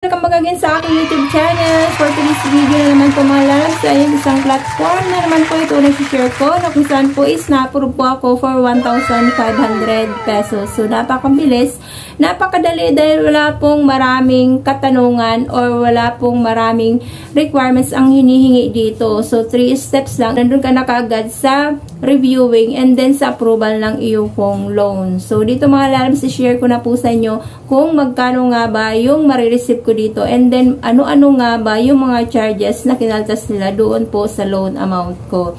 Welcome back again sa aking YouTube channel. For today's video na naman po mga lalabs ay isang platform na naman po ito na share ko na kung saan po is na-approve po ako for 1,500 pesos. So napakabilis, napakadali dahil wala pong maraming katanungan or wala pong maraming requirements ang hinihingi dito. So 3 steps lang, nandun ka na kaagad sa reviewing and then sa approval ng iyong pong loan. So dito mga lalabs, share ko na po sa inyo kung magkano nga ba yung marireceive ko dito and then ano-ano nga ba yung mga charges na kinaltas nila doon po sa loan amount ko.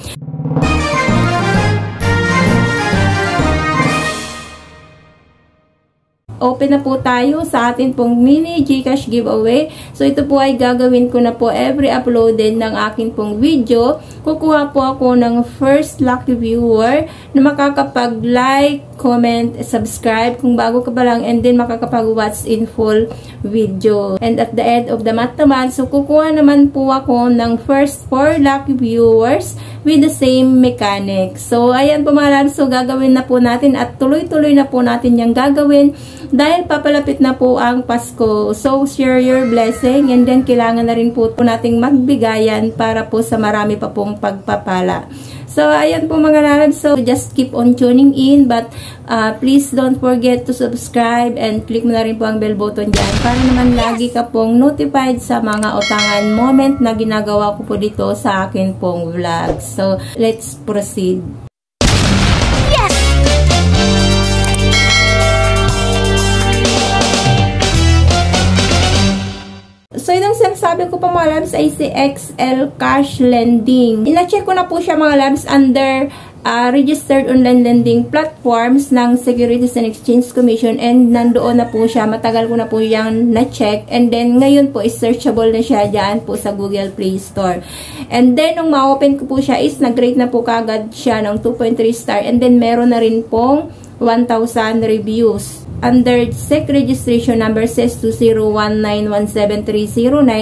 Open na po tayo sa atin pong mini GCash giveaway. So ito po ay gagawin ko na po every uploaded ng akin pong video. Kukuha po ako ng first lucky viewer na makakapag-like, comment, subscribe kung bago ka pa lang, and then makakapag-watch in full video. And at the end of the month naman, so kukuha naman po ako ng first 4 lucky viewers with the same mechanics. So ayan po mga lalabs, so gagawin na po natin at tuloy-tuloy na po natin yung gagawin dahil papalapit na po ang Pasko. So share your blessing and then kailangan na rin po nating magbigayan para po sa marami pa pong pagpapala. So, ayan po mga lalabs. So, just keep on tuning in. But, please don't forget to subscribe and click mo na rin po ang bell button dyan para naman lagi ka pong notified sa mga utangan moment na ginagawa ko po dito sa akin pong vlog. So, let's proceed. So, yung sinasabi ko pa mga labs ay si XL Cash Lending. Ina-check ko na po siya mga labs under registered online lending platforms ng Securities and Exchange Commission and nandoon na po siya. Matagal ko na po yung na-check and then ngayon po is searchable na siya dyan po sa Google Play Store. And then nung ma-open ko po siya is nag-rate na po kagad siya ng 2.3 star and then meron na rin pong 1,000 reviews. Under SEC registration number says 201917309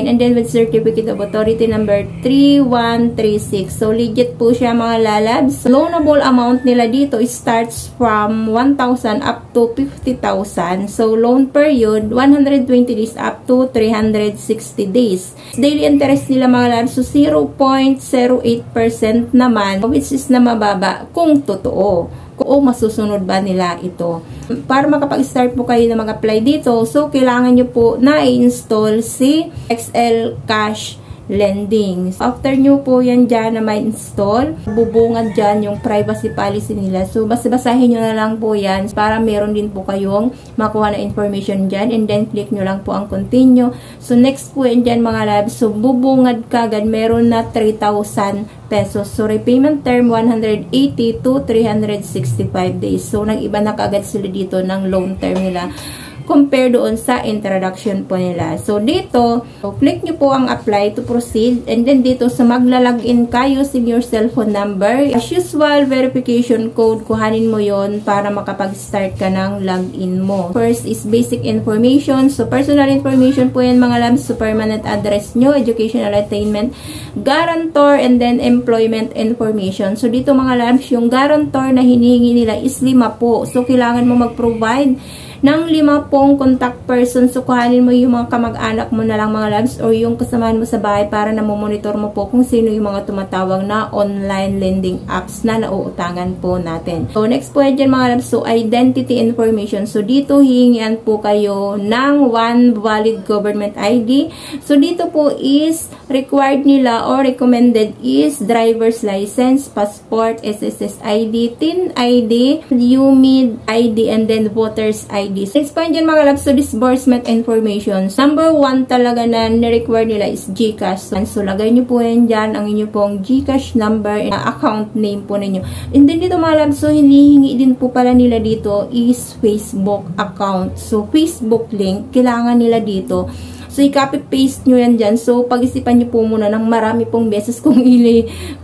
and then with certificate of authority number 3136. So legit po siya mga lalabs. Loanable amount nila dito starts from 1,000 up to 50,000. So loan period 120 days up to 360 days. Daily interest nila mga labs so 0.08% naman, which is na mababa kung totoo. Kung masusunod ba nila ito. Para makapag-start po kayo na mag-apply dito, so kailangan nyo po na i-install si XL Cash Lending. After nyo po yan dyan na may install, bubungad dyan yung privacy policy nila. So, basta-basahin nyo na lang po yan para meron din po kayong makuha na information dyan and then click nyo lang po ang continue. So, next po yan dyan mga labs. So, bubungad kagad meron na 3,000 pesos. So, repayment term 180 to 365 days. So, nag-iba na kagad sila dito ng loan term nila compare doon sa introduction po nila. So, dito, so, click nyo po ang apply to proceed. And then, dito, sa magla-login ka using your cellphone number. As usual, verification code, kuhanin mo yon para makapag-start ka ng login mo. First is basic information. So, personal information po yan mga labs. So, permanent address nyo, educational attainment, guarantor, and then employment information. So, dito mga labs, yung guarantor na hinihingi nila is 5 po. So, kailangan mo mag-provide ng 5 pong contact person. So, kuhanin mo yung mga kamag-anak mo na lang mga labs or yung kasamahan mo sa bahay para na monitor mo po kung sino yung mga tumatawag na online lending apps na nauutangan po natin. So, next po dyan mga labs, so identity information. So, dito hihingian po kayo ng 1 valid government ID. So, dito po is required nila or recommended is driver's license, passport, SSS ID, TIN ID, UMID ID, and then voter's ID. Next point dyan mga labs, so disbursement information. Number 1 talaga na ni-require nila is GCash. So, lagay nyo po yan dyan ang inyo pong GCash number, account name po ninyo. And then dito mga labs, so hinihingi din po pala nila dito is Facebook account. So, Facebook link, kailangan nila dito. So, i-copy-paste nyo yan dyan. So, pag-isipan nyo po muna ng marami pong beses kung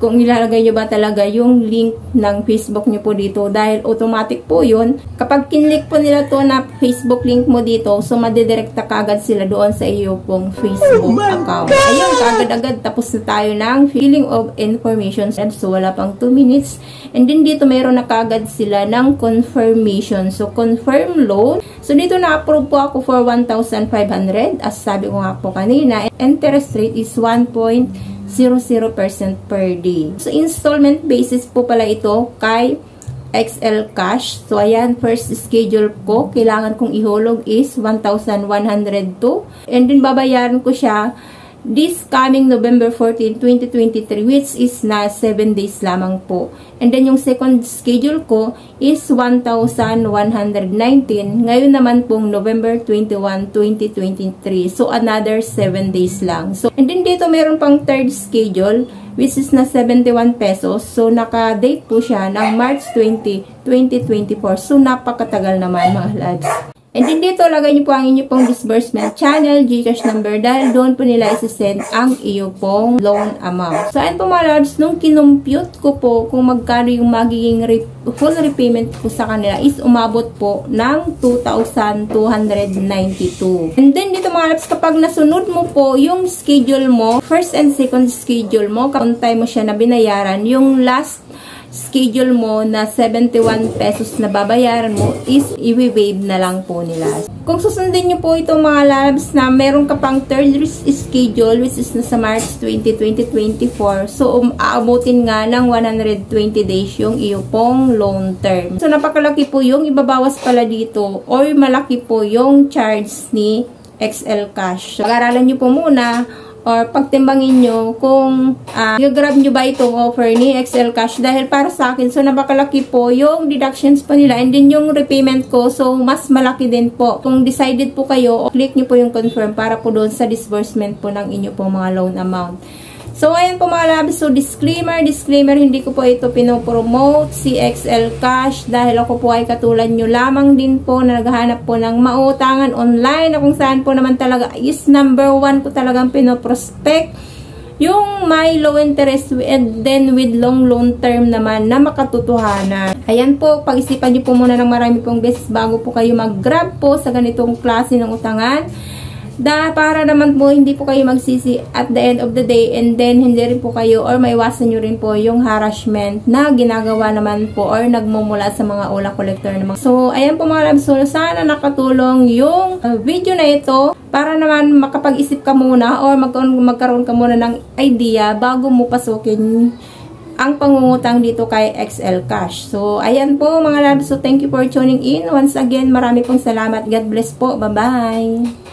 ilalagay nyo ba talaga yung link ng Facebook nyo po dito. Dahil automatic po yun. Kapag kinlik po nila to na Facebook link mo dito, so madidirekta kagad sila doon sa iyo pong Facebook account. Ayun, kagad-agad tapos na tayo ng filling of information. So, wala pang 2 minutes. And then dito, meron na kagad sila ng confirmation. So, confirm loan. So, dito na-approve po ako for 1,500. As sabi ko nga po kanina, interest rate is 1.00% per day. So, installment basis po pala ito kay XL Cash. So, ayan, first schedule ko, kailangan kong ihulog is 1,102. And then, babayaran ko siya this coming November 14, 2023, which is na 7 days lamang po. And then, yung second schedule ko is 1,119. Ngayon naman pong November 21, 2023. So, another 7 days lang. So, and then dito, meron pang third schedule, which is na 71 pesos. So, naka-date po siya ng March 20, 2024. So, napakatagal naman mga lads. And then dito, lagay niyo po ang inyo pong disbursement channel, GCash number, dahil doon po nila isi-send ang iyo pong loan amount. So, ayan po mga lods, nung kinumpute ko po kung magkano yung magiging full repayment ko sa kanila is umabot po ng 2,292. And then dito mga lods, kapag nasunod mo po yung schedule mo, first and second schedule mo, kapag time mo siya na binayaran, yung last schedule mo na 71 pesos na babayaran mo is i-waive na lang po nila. Kung susundin nyo po itong mga labs na meron ka pang third schedule which is nasa March 20, 2024, so aabutin nga ng 120 days yung iyo pong loan term. So napakalaki po yung ibabawas pala dito or malaki po yung charge ni XL Cash. So pag-aralan nyo po muna or pagtimbangin nyo kung i-grab nyo ba itong offer ni XL Cash dahil para sa akin, so napakalaki po yung deductions po nila and then yung repayment ko, so mas malaki din po. Kung decided po kayo, click nyo po yung confirm para po doon sa disbursement po ng inyo pong mga loan amount. So, ayan po mga labs. So, disclaimer, hindi ko po ito pinopromote si XL Cash dahil ako po ay katulad nyo lamang din po na naghahanap po ng mautangan online na kung saan po naman talaga is number 1 ko talagang pinoprospect yung may low interest and then with long loan term naman na makatotohanan. Ayan po, pag-isipan nyo po muna ng marami pong beses bago po kayo mag-grab po sa ganitong klase ng utangan. Para naman po hindi po kayo magsisi at the end of the day and then hindi rin po kayo or maiwasan nyo rin po yung harassment na ginagawa naman po or nagmumula sa mga ula collector naman. So, ayan po mga labs. So, sana nakatulong yung video na ito para naman makapag-isip ka muna or magkaroon ka muna ng idea bago mo pasukin ang pangungutang dito kay XL Cash. So, ayan po mga labs. So, thank you for tuning in. Once again, marami pong salamat. God bless po. Bye-bye!